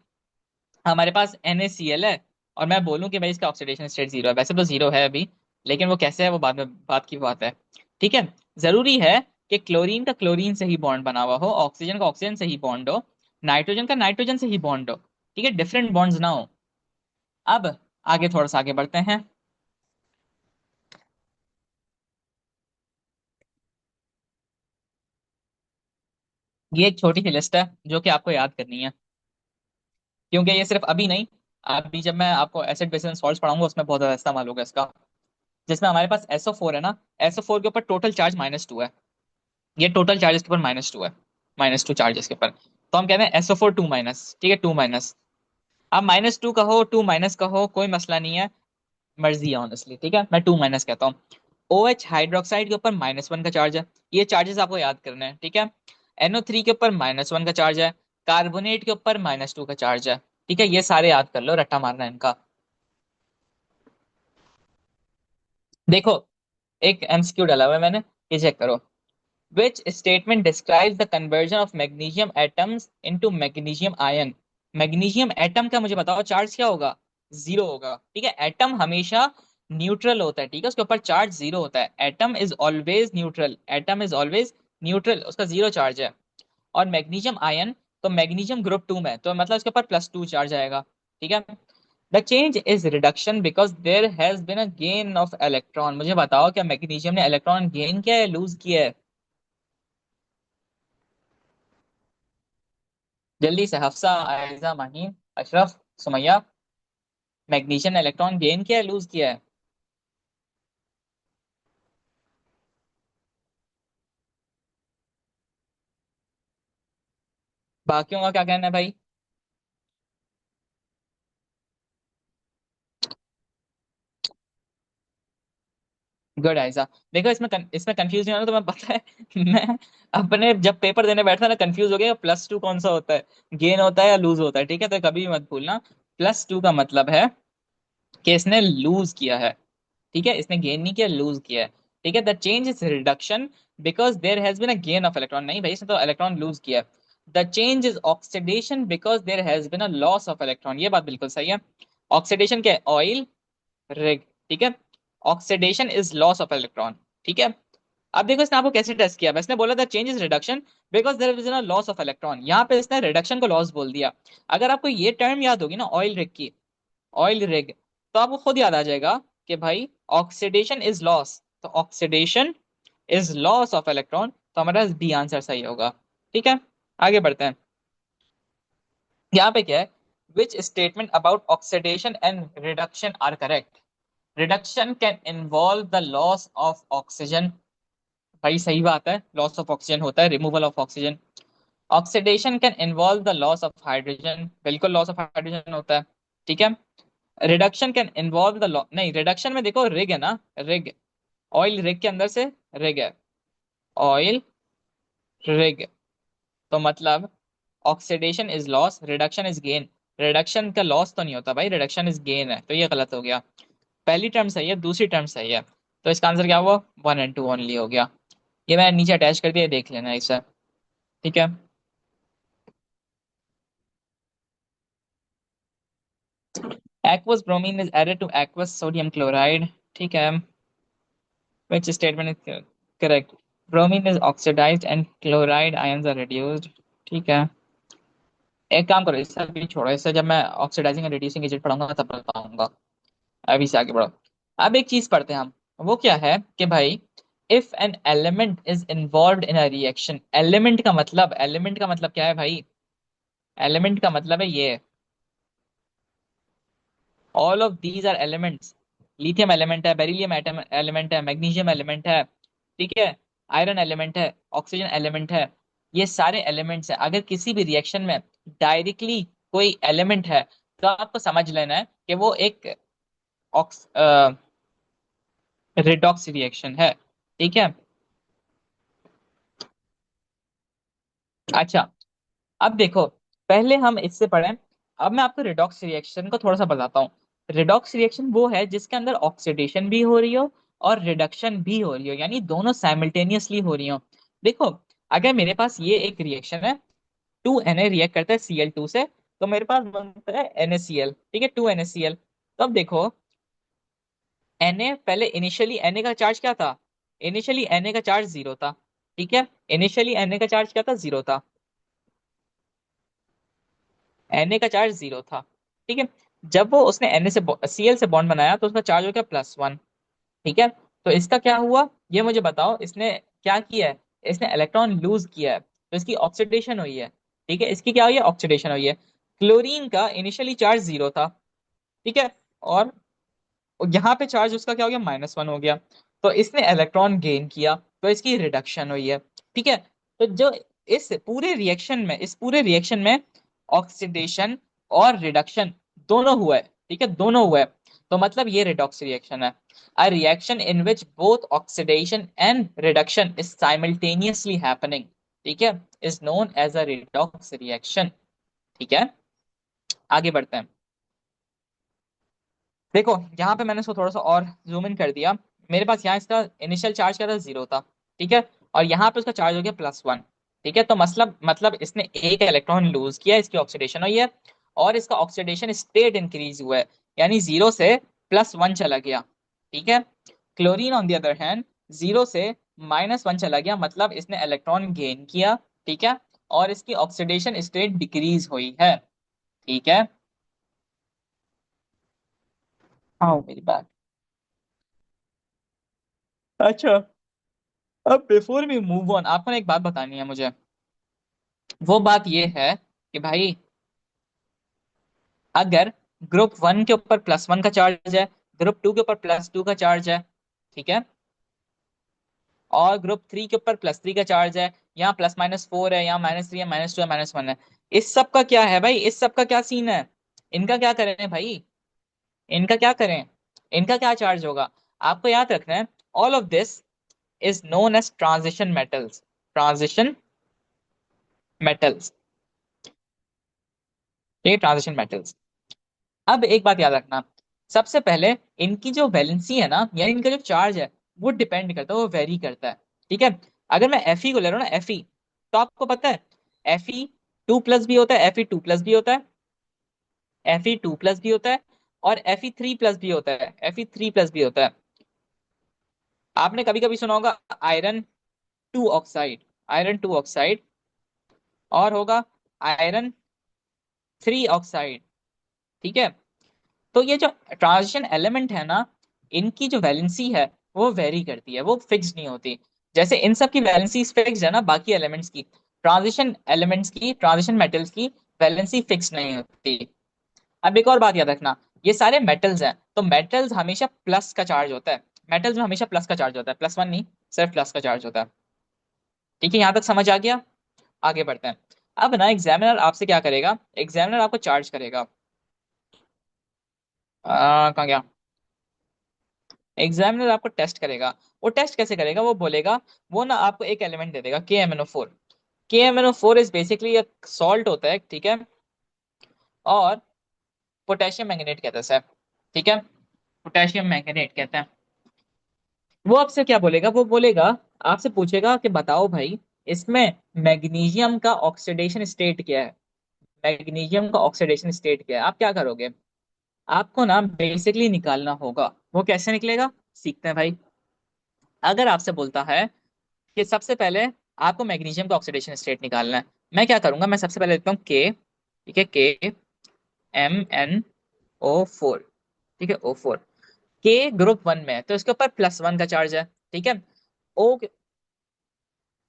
हमारे पास NaCl है और मैं बोलूं कि भाई इसका ऑक्सीडेशन स्टेट जीरो है, वैसे तो जीरो है अभी, लेकिन वो कैसे है वो बाद में बात की बात है, ठीक है। जरूरी है कि क्लोरीन का क्लोरीन से ही बॉन्ड बना हुआ हो, ऑक्सीजन का ऑक्सीजन से ही बॉन्ड हो, नाइट्रोजन का नाइट्रोजन से ही बॉन्ड हो, ठीक है, डिफरेंट बॉन्ड्स ना हो। अब आगे थोड़ा सा आगे बढ़ते हैं। ये एक छोटी सी लिस्ट है जो कि आपको याद करनी है, क्योंकि ये सिर्फ अभी नहीं, अभी जब मैं आपको एसिड बेस एंड सॉल्ट्स पढ़ाऊंगा उसमें बहुत ज्यादा इस्तेमाल होगा इसका। जिसमें हमारे पास SO4 है ना, SO4 के ऊपर टोटल चार्ज -2 है, ये टोटल चार्जेस के ऊपर -2 है, -2 चार्जेस के ऊपर, तो हम कहते हैं SO4 टू माइनस, ठीक है, टू माइनस। अब -2 का हो टू माइनस का हो कोई मसला नहीं है, मर्जी है ऑनेस्टली, ठीक है, मैं टू माइनस कहता हूँ। OH हाइड्रोक्साइड के ऊपर -1 का चार्ज है, ये चार्जेस आपको याद करने हैं, ठीक है। NO3 के ऊपर -1 का चार्ज है, कार्बोनेट के ऊपर -2 का चार्ज है, ठीक है, ये सारे याद कर लो, रट्टा मारना है इनका। देखो एक MCQ डाला हुआ है मैंने, ये चेक करो। Which statement describes the conversion of magnesium atoms into magnesium ion? Magnesium atom का मुझे बताओ चार्ज क्या होगा, जीरो होगा, ठीक है। एटम हमेशा न्यूट्रल होता है, ठीक है, उसके ऊपर चार्ज जीरो होता है, atom is always neutral, atom is always neutral, उसका जीरो चार्ज है। और मैग्नीशियम आयन, तो मैग्नीशियम ग्रुप 2 में, तो मतलब उसके ऊपर +2 चार्ज आएगा, ठीक है। The change is reduction because there has been a gain of electron, मुझे बताओ क्या मैग्नीशियम ने इलेक्ट्रॉन गेन किया है लूज किया है, जल्दी से, हफ्सा, आयजा, माहीन, अशरफ, सुमैया, मैग्नीशियम ने इलेक्ट्रॉन गेन किया है लूज किया है। बाकियों का क्या कहना है भाई। गुड आयजा। देखो इसमें कंफ्यूज नहीं होना, तो मैं पता है मैं अपने जब पेपर देने बैठता ना कंफ्यूज हो गया, +2 कौन सा होता है, गेन होता है या लूज होता है, ठीक है, तो कभी भी मत भूलना। +2 का मतलब है कि इसने लूज किया है, ठीक है, इसने गेन नहीं किया, लूज किया है, ठीक है। The change is reduction because there has been a gain of electron, नहीं भाई इसने तो इलेक्ट्रॉन लूज किया है। The change is oxidation because there has been a loss of electron, ये बात बिल्कुल सही है। ऑक्सीडेशन क्या है, ऑयल, रिग, ठीक है। Oxidation is loss of electron, ठीक है। अब देखो इसने आपको कैसे टेस्ट किया, इसने बोला था change is reduction because there is a loss of electron, यहाँ पे इसने रिडक्शन को लॉस बोल दिया। अगर आपको ये टर्म याद होगी ना ऑयल रिग की, ऑयल रिग, तो आपको खुद याद आ जाएगा कि भाई ऑक्सीडेशन इज लॉस, तो oxidation is loss of electron, तो हमारा बी आंसर सही होगा, ठीक है। आगे बढ़ते हैं। यहाँ पे क्या है, which statement about oxidation and reduction are correct. Reduction can involve the loss of oxygen, भाई सही बात है, लॉस ऑफ ऑक्सीजन होता है, removal of oxygen. Oxidation can involve the loss of hydrogen, बिल्कुल लॉस ऑफ हाइड्रोजन होता है, ठीक है। रिडक्शन कैन इन्वॉल्व द नहीं, रिडक्शन में देखो रिग है ना, रिग, ऑयल रिग के अंदर से रिग है, ऑयल रिग, तो मतलब oxidation is loss, reduction is gain, reduction का लॉस तो नहीं होता भाई, रिडक्शन इज गेन है, तो ये गलत हो गया। पहली टर्म सही है, दूसरी टर्म सही है, तो इसका आंसर क्या हुआ, 1 and 2 ओनली हो गया। ये मैंने नीचे अटैच कर दिया, देख लेना इसे, ठीक है। Aqueous bromine is added to aqueous sodium chloride, ठीक है, which statement is correct, bromine is oxidized and chloride ions are reduced, ठीक है। एक काम करो, इससे अभी छोड़ो, इससे जब मैं ऑक्सीडाइजिंग एंड रिड्यूसिंग एजेंट पढ़ाऊंगा तब बताऊंगा, अभी से आगे बढ़ो। अब एक चीज पढ़ते हैं हम, वो क्या है कि भाई if an element is involve in a reaction, element का मतलब क्या है भाई? एलिमेंट का मतलब है ये, all of these are elements. Lithium element है, बेरिलियम एटम एलिमेंट है, मैग्नीशियम एलिमेंट है, ठीक है, आयरन एलिमेंट है, ऑक्सीजन एलिमेंट है। ये सारे एलिमेंट्स हैं। अगर किसी भी रिएक्शन में डायरेक्टली कोई एलिमेंट है, तो आपको समझ लेना है कि वो एक रिडॉक्स रिएक्शन है, ठीक है। अच्छा, अब देखो, पहले हम इससे पढ़ें, अब मैं आपको रिडॉक्स रिएक्शन को थोड़ा सा बताता हूँ। रिडॉक्स रिएक्शन वो है जिसके अंदर ऑक्सीडेशन भी हो रही हो और रिडक्शन भी हो रही हो, यानी दोनों साइमल्टेनियसली हो रही हो। देखो, अगर मेरे पास ये एक रिएक्शन है, 2Na रिएक्ट करता है Cl2 से, तो मेरे पास बनता है NaCl, ठीक है, 2NaCl। तो अब देखो, Na पहले इनिशियली Na का चार्ज क्या था? इनिशियली Na का चार्ज जीरो था, ठीक है। इनिशियली Na का चार्ज क्या था? जीरो था। Na का चार्ज जीरो था, ठीक है। जब वो उसने Na से Cl से बॉन्ड बनाया तो उसका चार्ज हो गया +1, ठीक है। तो इसका क्या हुआ, ये मुझे बताओ, इसने क्या किया है? इसने इलेक्ट्रॉन लूज किया है, तो इसकी ऑक्सीडेशन हुई है, ठीक है। इसकी क्या हुई है? ऑक्सीडेशन हुई है। क्लोरीन का इनिशियली चार्ज जीरो था, ठीक है, और यहाँ पे चार्ज उसका क्या हो गया? -1 हो गया। तो इसने इलेक्ट्रॉन गेन किया, तो इसकी रिडक्शन हुई है, ठीक है। तो जो इस पूरे रिएक्शन में ऑक्सीडेशन और रिडक्शन दोनों हुआ है, ठीक है, दोनों हुआ है। तो मतलब ये रिडॉक्स रिएक्शन है। A reaction in which both oxidation and reduction is simultaneously happening, ठीक है, is known as a redox reaction, ठीक है। आगे बढ़ते हैं। देखो, यहाँ पे मैंने इसको थोड़ा सा और जूम इन कर दिया। मेरे पास यहाँ इसका इनिशियल चार्ज क्या था? जीरो था, ठीक है। और यहाँ पे उसका चार्ज हो गया +1, ठीक है। तो मतलब इसने एक इलेक्ट्रॉन लूज किया, इसकी ऑक्सीडेशन हुई है, और इसका ऑक्सीडेशन स्टेट इंक्रीज हुआ है, यानी जीरो से +1 चला गया, ठीक है। Chlorine on the other hand, zero से -1 चला गया, मतलब इसने इलेक्ट्रॉन गेन किया, ठीक है, और इसकी ऑक्सीडेशन स्टेट डिक्रीज हुई है, ठीक है। आओ मेरी बात। अच्छा, अब बिफोर वी मूव ऑन, आपको ना एक बात बतानी है मुझे। वो बात ये है कि भाई, अगर ग्रुप 1 के ऊपर +1 का चार्ज है, ग्रुप 2 के ऊपर +2 का चार्ज है, ठीक है, और ग्रुप 3 के ऊपर +3 का चार्ज है, यहाँ +-4 है, यहाँ -3 है, -2 है, -1 है, इस सब का क्या है भाई? इस सब का क्या सीन है? इनका क्या करें भाई? इनका क्या करें? इनका क्या चार्ज होगा? आपको याद रखना है, all of this is known as transition metals. Transition metals, ये ट्रांजिशन मेटल्स। अब एक बात याद रखना, सबसे पहले इनकी जो वैलेंसी है ना, यानी इनका जो चार्ज है, वो डिपेंड करता है, वो वेरी करता है, ठीक है। अगर मैं Fe को ले रहा हूँ ना, Fe, तो आपको पता है Fe2+ भी होता है, Fe2+ भी होता है, Fe2+ भी होता है, और Fe3+ भी होता है, Fe3+ भी होता है। आपने कभी कभी सुना होगा आयरन 2 ऑक्साइड, और होगा आयरन 3 ऑक्साइड, ठीक है। तो ये जो ट्रांजिशन एलिमेंट है ना, इनकी जो वैलेंसी है वो वेरी करती है, वो फिक्स नहीं होती। जैसे इन सब की वैलेंसी फिक्स है ना, बाकी एलिमेंट्स की, ट्रांजिशन मेटल्स की वैलेंसी फिक्स नहीं होती। अब एक और बात याद रखना, ये सारे मेटल्स हैं, तो मेटल्स हमेशा प्लस का चार्ज होता है, मेटल्स में हमेशा प्लस का चार्ज होता है, +1 नहीं, सिर्फ प्लस का चार्ज होता है, ठीक है। यहाँ तक समझ आ गया? आगे बढ़ते हैं। अब ना एग्जामिनर आपसे क्या करेगा? एग्जामिनर आपको चार्ज करेगा। कहाँ गया? एग्जामिनर आपको टेस्ट करेगा। वो टेस्ट कैसे करेगा? वो बोलेगा, वो ना आपको एक एलिमेंट दे देगा, KMnO4। KMnO4 इज बेसिकली एक सॉल्ट होता है, ठीक है, और पोटेशियम मैंगनेट कहते हैं सर, ठीक है, पोटेशियम मैंगनेट कहते हैं। वो आपसे क्या बोलेगा? वो बोलेगा, आपसे पूछेगा कि बताओ भाई, इसमें मैग्नीशियम का ऑक्सीडेशन स्टेट क्या है? मैग्नीशियम का ऑक्सीडेशन स्टेट क्या है? आप क्या करोगे? आपको ना बेसिकली निकालना होगा। वो कैसे निकलेगा? सीखते हैं भाई। अगर आपसे बोलता है कि सबसे पहले आपको मैग्नीशियम का ऑक्सीडेशन स्टेट निकालना है, मैं क्या करूंगा? मैं सबसे पहले लिखता हूँ के, ठीक है, KMnO4, ठीक है, O4। के ग्रुप वन में है तो इसके ऊपर +1 का चार्ज है, ठीक है। ओ,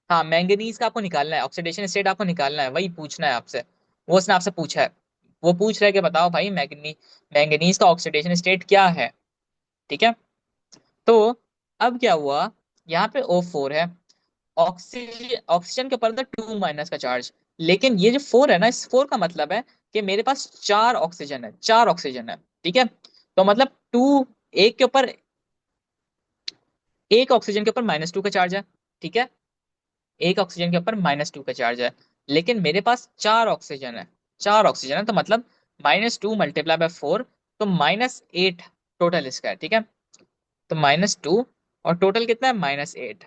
हाँ मैंगनीज का आपको निकालना है, ऑक्सीडेशन स्टेट आपको निकालना है, वही पूछना है आपसे। वो उसने आपसे पूछा है, वो पूछ रहा है कि बताओ भाई मैंगनीज का ऑक्सीडेशन स्टेट क्या है, ठीक है। तो अब क्या हुआ, यहाँ पे O4 है, ऑक्सीजन ऑक्सीजन के ऊपर था 2 - का चार्ज। लेकिन ये जो 4 है ना, इस 4 का मतलब है कि मेरे पास 4 ऑक्सीजन है, 4 ऑक्सीजन है, ठीक है। तो मतलब एक के ऊपर एक ऑक्सीजन के ऊपर -2 का चार्ज है, ठीक है। एक ऑक्सीजन के ऊपर -2 का चार्ज है, लेकिन मेरे पास 4 ऑक्सीजन है, 4 ऑक्सीजन है, तो मतलब -2 × 4, तो -8 टोटल इसका है, ठीक है। तो -2 और टोटल कितना है, -8।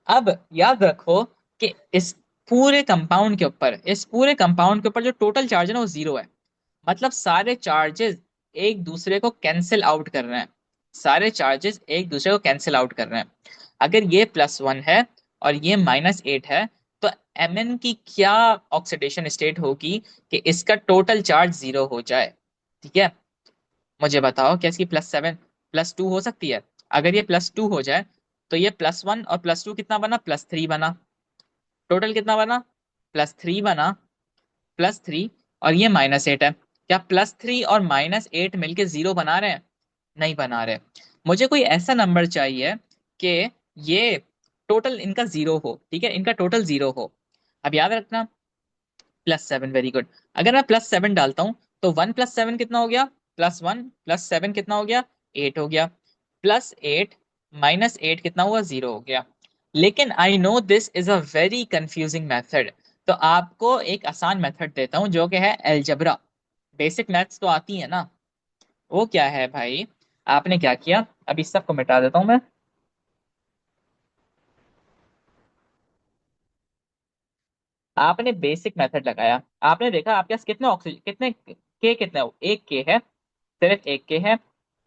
अब याद रखो कि इस पूरे कंपाउंड के ऊपर जो टोटल चार्ज है ना वो 0 है। मतलब सारे चार्जेस एक दूसरे को कैंसिल आउट कर रहे हैं, सारे चार्जेस एक दूसरे को कैंसिल आउट कर रहे हैं। अगर ये +1 है और ये -8 है, तो Mn की क्या ऑक्सीडेशन स्टेट होगी कि इसका टोटल चार्ज 0 हो जाए, ठीक है। मुझे बताओ क्या इसकी +7 +2 हो सकती है? अगर ये +2 हो जाए तो ये +1 और +2 कितना बना, +3 बना। टोटल कितना बना, +3 बना, +3, और ये -8 है। क्या +3 और -8 मिलके 0 बना रहे हैं? नहीं बना रहे। मुझे कोई ऐसा नंबर चाहिए कि ये टोटल इनका 0 हो, ठीक है, इनका टोटल 0 हो। अब याद रखना, +7, वेरी गुड। अगर मैं +7 डालता हूं तो 1 + 7 कितना हो गया, +1 +7 कितना हो गया, 8 हो गया। +8 -8 कितना हुआ, 0 हो गया। लेकिन I know this is a very confusing method, तो आपको एक आसान मेथड देता हूं जो कि है एलजबरा। बेसिक मैथ्स तो आती है ना। वो क्या है भाई, आपने क्या किया, अभी सबको मिटा देता हूं मैं। आपने बेसिक मेथड लगाया, आपने देखा आपके पास कितने ऑक्सीजन, कितने एक के है, सिर्फ एक के है,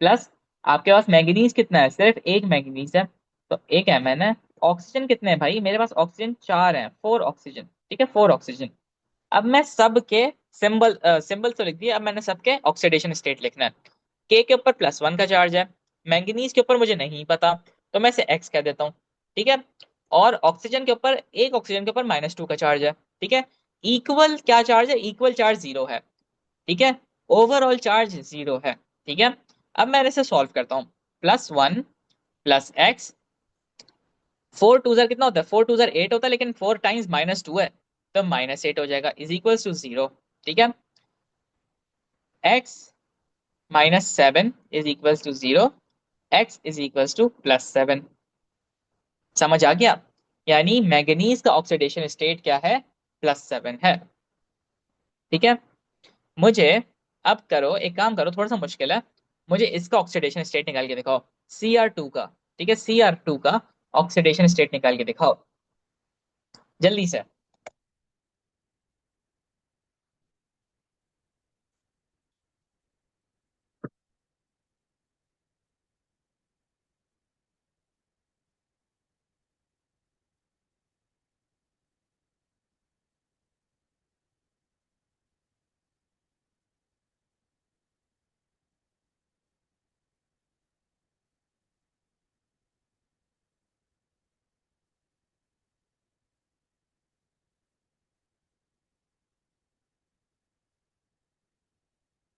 प्लस आपके पास मैंगनीज कितना है, सिर्फ एक मैंगनीज है, तो एक Mn है। ऑक्सीजन कितने हैं भाई, मेरे पास ऑक्सीजन 4 है, 4 ऑक्सीजन, ठीक है, 4 ऑक्सीजन। अब मैं सबके सिंबल तो लिख दिया, अब मैंने सबके ऑक्सीडेशन स्टेट लिखना है। के ऊपर +1 का चार्ज है, मैंगनीज के ऊपर मुझे नहीं पता, तो मैं इसे एक्स कह देता हूँ, ठीक है। और ऑक्सीजन के ऊपर, एक ऑक्सीजन के ऊपर -2 का चार्ज है, ठीक है। इक्वल क्या चार्ज है, इक्वल चार्ज 0 है, ठीक है। ओवरऑल चार्ज 0 है, ठीक है। अब मैं इसे सॉल्व करता हूँ, +1 +x, 4 × 2 कितना होता है, 4 × 2 8 होता है, लेकिन 4 टाइम्स -2 है, तो -8 हो जाएगा, इज इक्वल टू 0, ठीक है। x -7 is equal to 0, x is equal to +7। समझ आ गया? यानी मैंगनीज का ऑक्सीडेशन स्टेट क्या है, +7 है, ठीक है। मुझे अब करो, एक काम करो, थोड़ा सा मुश्किल है, मुझे इसका ऑक्सीडेशन स्टेट निकाल के दिखाओ, Cr2 का, ठीक है, Cr2 का ऑक्सीडेशन स्टेट निकाल के दिखाओ जल्दी से।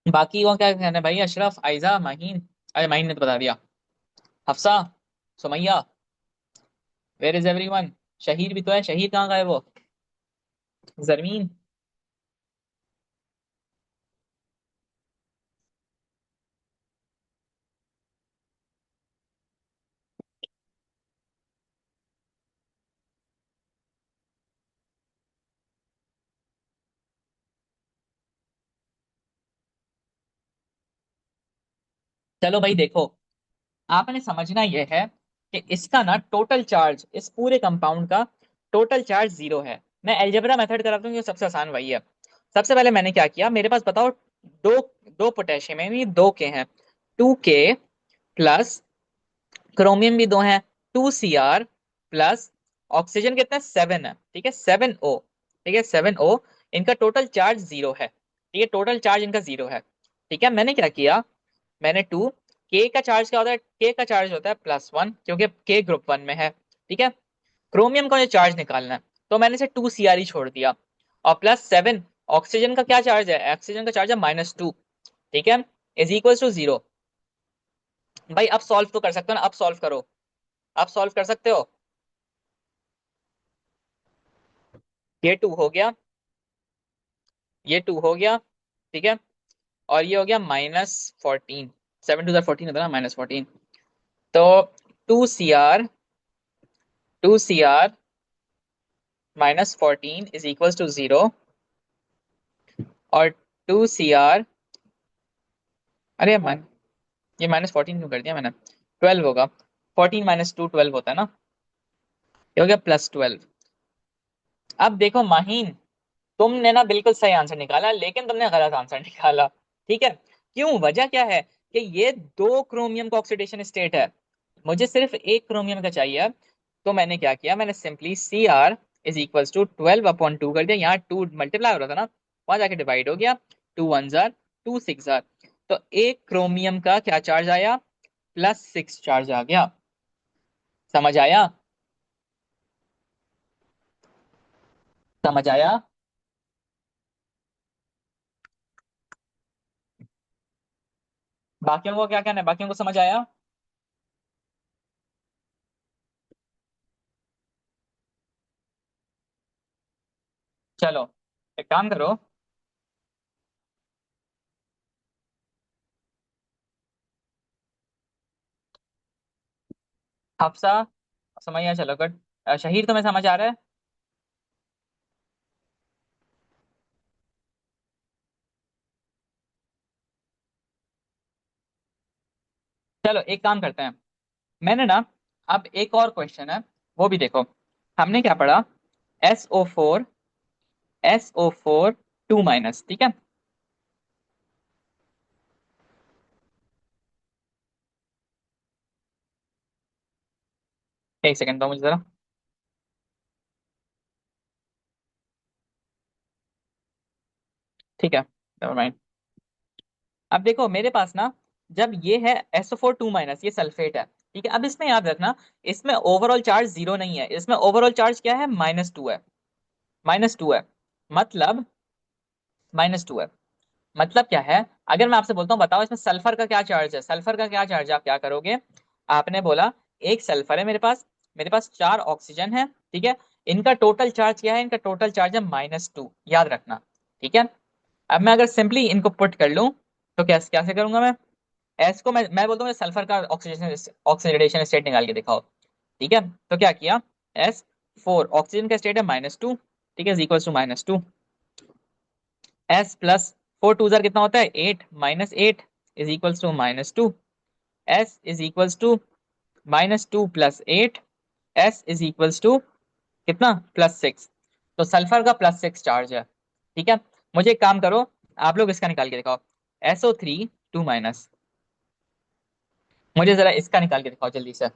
बाकी को क्या कहना है भाई, अशरफ, आयजा, माहीन, अरे माहीन ने तो बता दिया, Hafsa, Sumaiya, where is everyone, Shaheer भी तो है, शहीर कहाँ गए वो, जरमीन। चलो भाई देखो, आपने समझना यह है कि इसका ना टोटल चार्ज, इस पूरे कंपाउंड का टोटल चार्ज 0 है। मैं एलजेब्रा मेथड कराता हूँ, ये सबसे आसान वही है। सबसे पहले मैंने क्या किया, मेरे पास बताओ दो दो पोटेशियम है, ये 2 के हैं, 2 के प्लस क्रोमियम भी 2 है, 2 Cr प्लस ऑक्सीजन कितना है, 7 है, ठीक है, 7 O, ठीक है, 7 O। इनका टोटल चार्ज 0 है, ठीक है, टोटल चार्ज इनका 0 है, ठीक है। मैंने क्या किया, मैंने के का चार्ज क्या होता है, के का चार्ज होता है +1, क्योंकि के ग्रुप 1 में है। ठीक है, क्रोमियम का मुझे चार्ज निकालना है, तो मैंने इसे 2 Cr ही छोड़ दिया। और +7, ऑक्सीजन का क्या चार्ज है, ऑक्सीजन का चार्ज है -2। ठीक है, इज इक्वल टू 0। भाई अब सॉल्व तो कर सकते हो ना, अब सॉल्व करो, अब सॉल्व कर सकते हो। ये 2 हो गया, ये 2 हो गया। ठीक है, और ये हो गया -14। 7 to the 14 होता है ना, -14। तो 2 Cr, 2 Cr -14 is equal to 0। और 2 Cr, अरे मन, ये -14 क्यों कर दिया मैंने, 12 होगा। 14 - 2 12 होता है ना, ये हो गया +12। अब देखो माहीन, तुमने ना बिल्कुल सही आंसर निकाला, लेकिन तुमने गलत आंसर निकाला। ठीक है, क्यों, वजह क्या है कि ये 2 क्रोमियम का ऑक्सीडेशन स्टेट है, मुझे सिर्फ एक क्रोमियम का चाहिए। तो मैंने क्या किया, मैंने simply Cr is equal to 12/2 कर दिया। यहाँ 2 मल्टीप्लाई हो रहा था ना, वहां जाके डिवाइड हो गया। 2 1 जार, 2 6 जार। तो एक क्रोमियम का क्या चार्ज आया, +6 चार्ज आ गया। समझ आया, समझ आया। बाकियों को क्या कहना है, बाकियों को समझ आया। चलो एक काम करो, हफ्सा समझ आया, चलो गुड। शहीर तुम्हें समझ आ रहा है। चलो एक काम करते हैं, मैंने ना अब एक और क्वेश्चन है, वो भी देखो। हमने क्या पढ़ा, SO4, SO4 2-, ठीक है। एक सेकंड दो मुझे जरा। ठीक है, नेवर माइंड। अब देखो मेरे पास ना, जब ये है SO4 2-, ये सल्फेट है। ठीक है, अब इसमें याद रखना, इसमें ओवरऑल चार्ज 0 नहीं है, इसमें ओवरऑल चार्ज क्या है, -2 है। -2 है, मतलब -2 है, मतलब क्या है। अगर मैं आपसे बोलता हूँ बताओ इसमें सल्फर का क्या चार्ज है, सल्फर का क्या चार्ज है, आप क्या करोगे। आपने बोला एक सल्फर है मेरे पास, मेरे पास 4 ऑक्सीजन है। ठीक है, इनका टोटल चार्ज क्या है, इनका टोटल चार्ज है -2, याद रखना। ठीक है, अब मैं अगर सिंपली इनको पुट कर लूं, तो कैसे कैसे करूंगा मैं। एस को मैं बोलता हूँ सल्फर का ऑक्सीडेशन ऑक्सीडेशन स्टेट निकाल के दिखाओ। ठीक है, तो क्या किया, S4 ऑक्सीजन का स्टेट है -2। ठीक है, इक्वल टू -2। S +4 2 जार कितना होता है, 8, -8 is equals to -2। S is equals to -2 + 8, S is equals to कितना, +6। तो सल्फर का +6 चार्ज है। ठीक है, मुझे एक काम करो, आप लोग इसका निकाल के दिखाओ, SO3 2-। मुझे जरा इसका निकाल के दिखाओ जल्दी से।